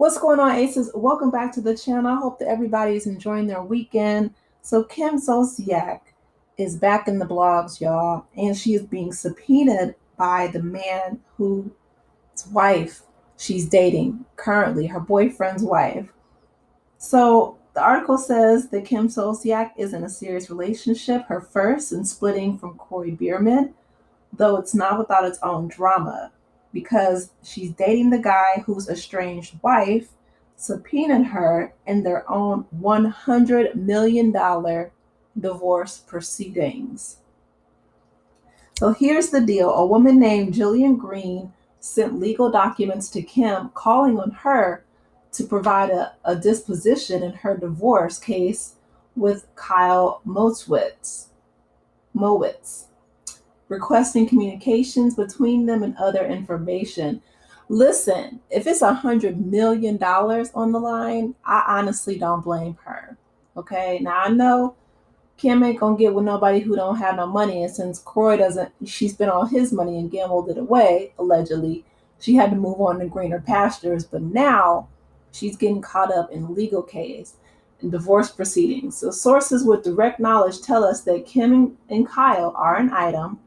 What's going on, Aces? Welcome back to the channel. I hope that everybody is enjoying their weekend. So Kim Zolciak is back in the blogs, y'all, and she is being subpoenaed by the man whose wife she's dating currently, her boyfriend's wife. So the article says that Kim Zolciak is in a serious relationship, her first in splitting from Corey Bierman, though it's not without its own drama because she's dating the guy whose estranged wife subpoenaed her in their own $100 million divorce proceedings. So here's the deal: a woman named Jillian Green sent legal documents to Kim calling on her to provide a disposition in her divorce case with Kyle Mowitz, requesting communications between them and other information. Listen, if it's $100 million on the line, I honestly don't blame her. Okay, now I know Kim ain't gonna get with nobody who don't have no money, and since Croy doesn't, she spent all his money and gambled it away allegedly. She had to move on to greener pastures, but now she's getting caught up in a legal case and divorce proceedings. So sources with direct knowledge tell us that Kim and Kyle are an item,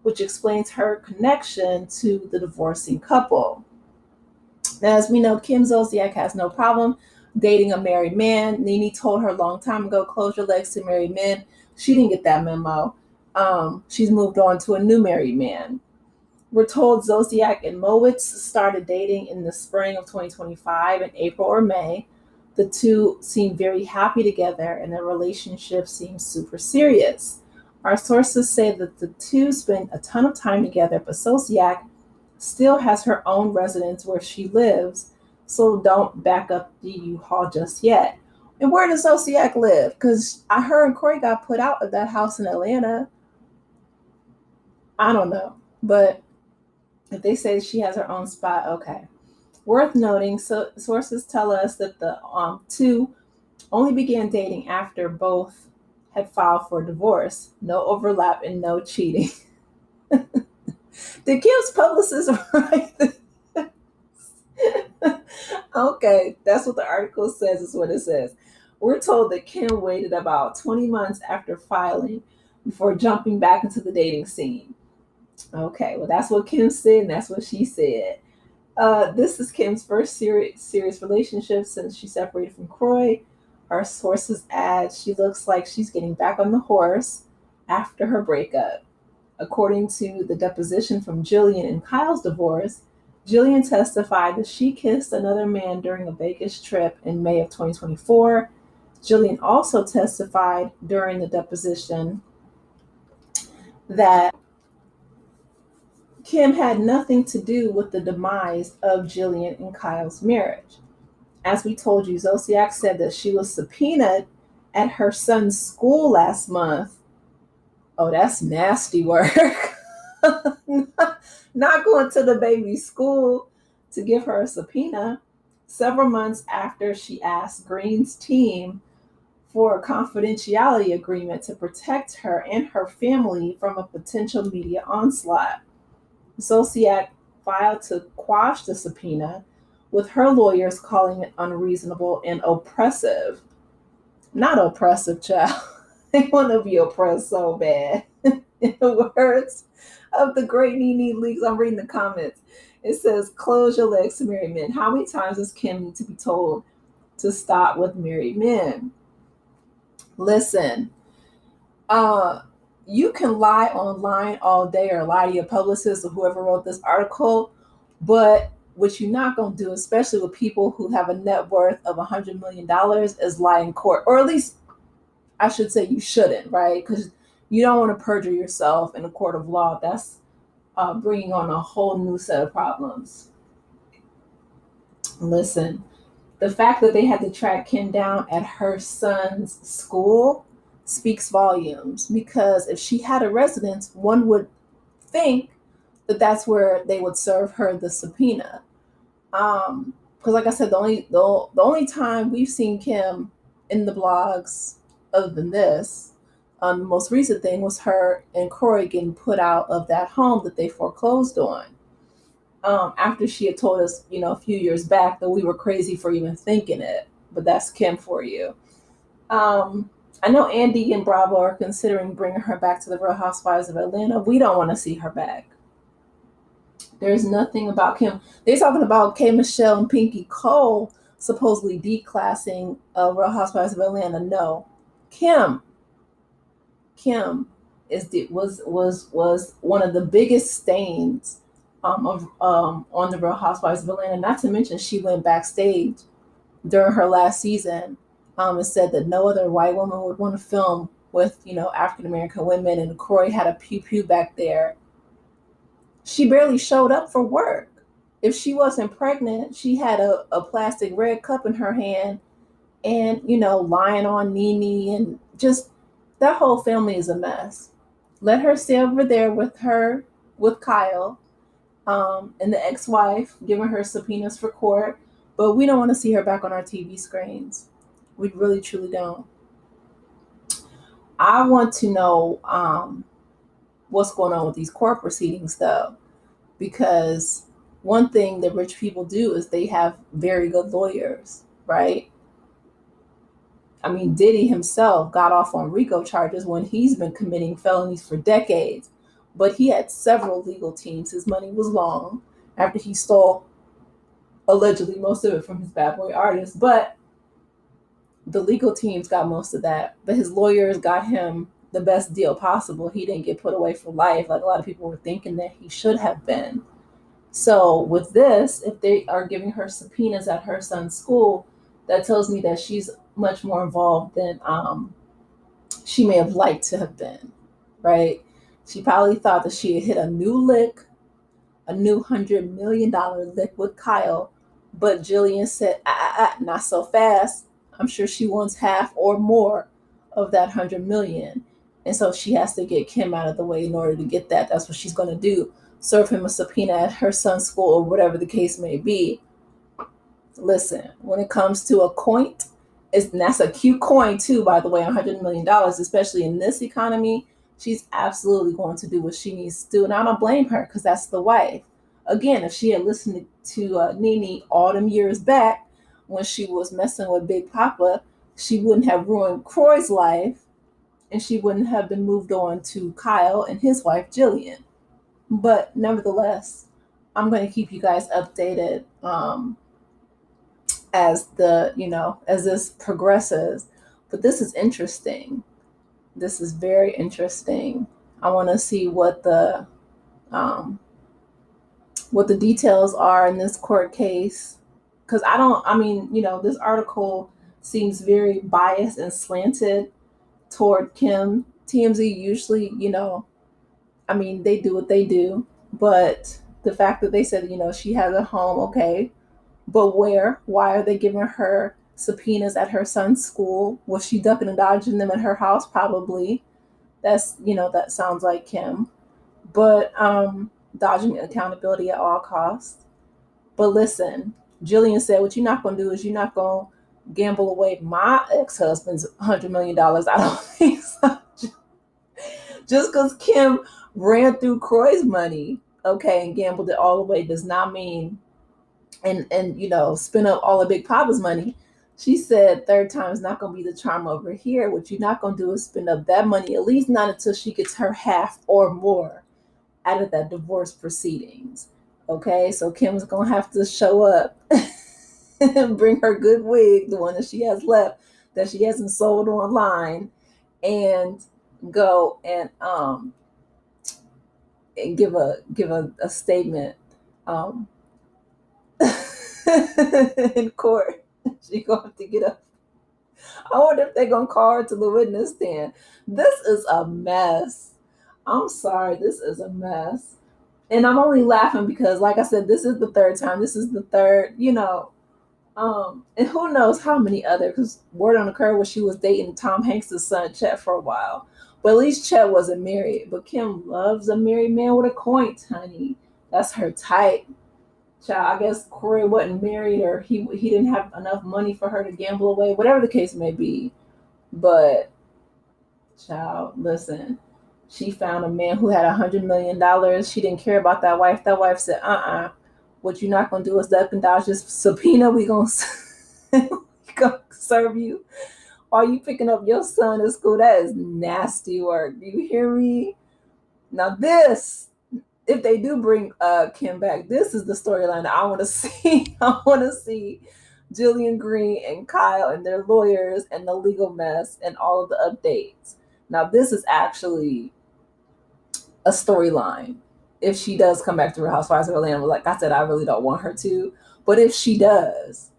which explains her connection to the divorcing couple. Now, as we know, Kim Zolciak has no problem dating a married man. Nene told her a long time ago, close your legs to married men. She didn't get that memo. She's moved on to a new married man. We're told Zolciak and Mowitz started dating in the spring of 2025, in April or May. The two seem very happy together and their relationship seems super serious. Our sources say that the two spend a ton of time together, but Zolciak still has her own residence where she lives, so don't back up the U-Haul just yet. And where does Zolciak live? Because I heard Corey got put out of that house in Atlanta. I don't know, but if they say she has her own spot, okay. Worth noting, so sources tell us that the two only began dating after both had filed for divorce. No overlap and no cheating. Did Kim's publicist write this? Okay, that's what the article says, is what it says. We're told that Kim waited about 20 months after filing before jumping back into the dating scene. Okay, well, that's what Kim said, and that's what she said. This is Kim's first serious relationship since she separated from Croy. Our sources add she looks like she's getting back on the horse after her breakup. According to the deposition from Jillian and Kyle's divorce, Jillian testified that she kissed another man during a Vegas trip in May of 2024. Jillian also testified during the deposition that Kim had nothing to do with the demise of Jillian and Kyle's marriage. As we told you, Zolciak said that she was subpoenaed at her son's school last month. Oh, that's nasty work. Not going to the baby's school to give her a subpoena several months after she asked Green's team for a confidentiality agreement to protect her and her family from a potential media onslaught. Zolciak filed to quash the subpoena, with her lawyers calling it unreasonable and oppressive. Not oppressive, child. They want to be oppressed so bad. In the words of the great Nene Leaks, I'm reading the comments. It says, close your legs to married men. How many times does Kim need to be told to stop with married men? Listen, you can lie online all day or lie to your publicist or whoever wrote this article, but what you're not going to do, especially with people who have a net worth of $100 million, is lie in court. Or at least I should say you shouldn't, right? Because you don't want to perjure yourself in a court of law. That's bringing on a whole new set of problems. Listen, the fact that they had to track Kim down at her son's school speaks volumes, because if she had a residence, one would think that that's where they would serve her the subpoena. Because like I said, the only time we've seen Kim in the blogs, other than this, the most recent thing was her and Corey getting put out of that home that they foreclosed on. After she had told us, a few years back that we were crazy for even thinking it. But that's Kim for you. Um, I know Andy and Bravo are considering bringing her back to the Real Housewives of Atlanta. We don't want to see her back. There's nothing about Kim. They're talking about K. Michelle and Pinky Cole supposedly declassing Real Housewives of Atlanta. No, Kim. Kim was one of the biggest stains of on the Real Housewives of Atlanta. Not to mention, she went backstage during her last season and said that no other white woman would want to film with African American women, and Croy had a pew pew back there. She barely showed up for work. If she wasn't pregnant, she had a plastic red cup in her hand and, lying on Nene, and just that whole family is a mess. Let her stay over there with Kyle, and the ex-wife, giving her subpoenas for court. But we don't want to see her back on our TV screens. We really, truly don't. I want to know what's going on with these court proceedings, though, because one thing that rich people do is they have very good lawyers, right? I mean, Diddy himself got off on RICO charges when he's been committing felonies for decades, but he had several legal teams. His money was long after he stole allegedly most of it from his bad boy artist, but the legal teams got most of that. But his lawyers got him the best deal possible. He didn't get put away for life like a lot of people were thinking that he should have been. So with this, if they are giving her subpoenas at her son's school, that tells me that she's much more involved than she may have liked to have been, right? She probably thought that she had hit a new lick, a new $100 million lick with Kyle, but Jillian said, not so fast. I'm sure she wants half or more of that 100 million. And so she has to get Kim out of the way in order to get that. That's what she's going to do. Serve him a subpoena at her son's school or whatever the case may be. Listen, when it comes to a coin, that's a cute coin too, by the way, $100 million, especially in this economy. She's absolutely going to do what she needs to do, and I don't blame her because that's the wife. Again, if she had listened to Nene all them years back when she was messing with Big Papa, she wouldn't have ruined Croy's life, and she wouldn't have been moved on to Kyle and his wife Jillian. But nevertheless, I'm going to keep you guys updated as this progresses. But this is interesting. This is very interesting. I want to see um, what the details are in this court case, because this article seems very biased and slanted toward Kim. TMZ usually, they do what they do, but the fact that they said, she has a home, okay, but where? Why are they giving her subpoenas at her son's school? Was she ducking and dodging them at her house? Probably. That sounds like Kim. But dodging accountability at all costs. But listen, Jillian said, what you're not going to do is you're not going to gamble away my ex-husband's $100 million. I don't think so. Just because Kim ran through Croy's money, okay, and gambled it all away does not mean and spend up all of Big Papa's money. She said third time is not going to be the charm over here. What you're not going to do is spend up that money, at least not until she gets her half or more out of that divorce proceedings. Okay, so Kim's going to have to show up and bring her good wig, the one that she has left, that she hasn't sold online, and go and give a statement um, in court. She gonna have to get up. I wonder if they're gonna call her to the witness stand. This is a mess. I'm sorry, this is a mess. And I'm only laughing because, like I said, this is the third time. This is the third, and who knows how many other, because word on the curve was she was dating Tom Hanks' son, Chet, for a while. But at least Chet wasn't married. But Kim loves a married man with a coin, honey. That's her type. Child, I guess Corey wasn't married, or he didn't have enough money for her to gamble away, whatever the case may be. But child, listen, she found a man who had $100 million. She didn't care about that wife. That wife said, What you're not gonna do is duck and dodge this subpoena. We gonna serve you. Are you picking up your son at school? That is nasty work. Do you hear me? Now this, if they do bring Kim back, this is the storyline that I want to see. I want to see Jillian Green and Kyle and their lawyers and the legal mess and all of the updates. Now this is actually a storyline. If she does come back to Real Housewives of Atlanta, like I said, I really don't want her to, but if she does,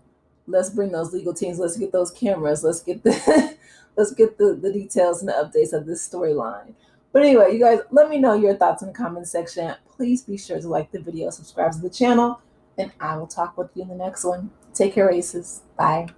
let's bring those legal teams. Let's get those cameras. Let's get the let's get the details and the updates of this storyline. But anyway, you guys, let me know your thoughts in the comment section. Please be sure to like the video, subscribe to the channel, and I will talk with you in the next one. Take care, Aces. Bye.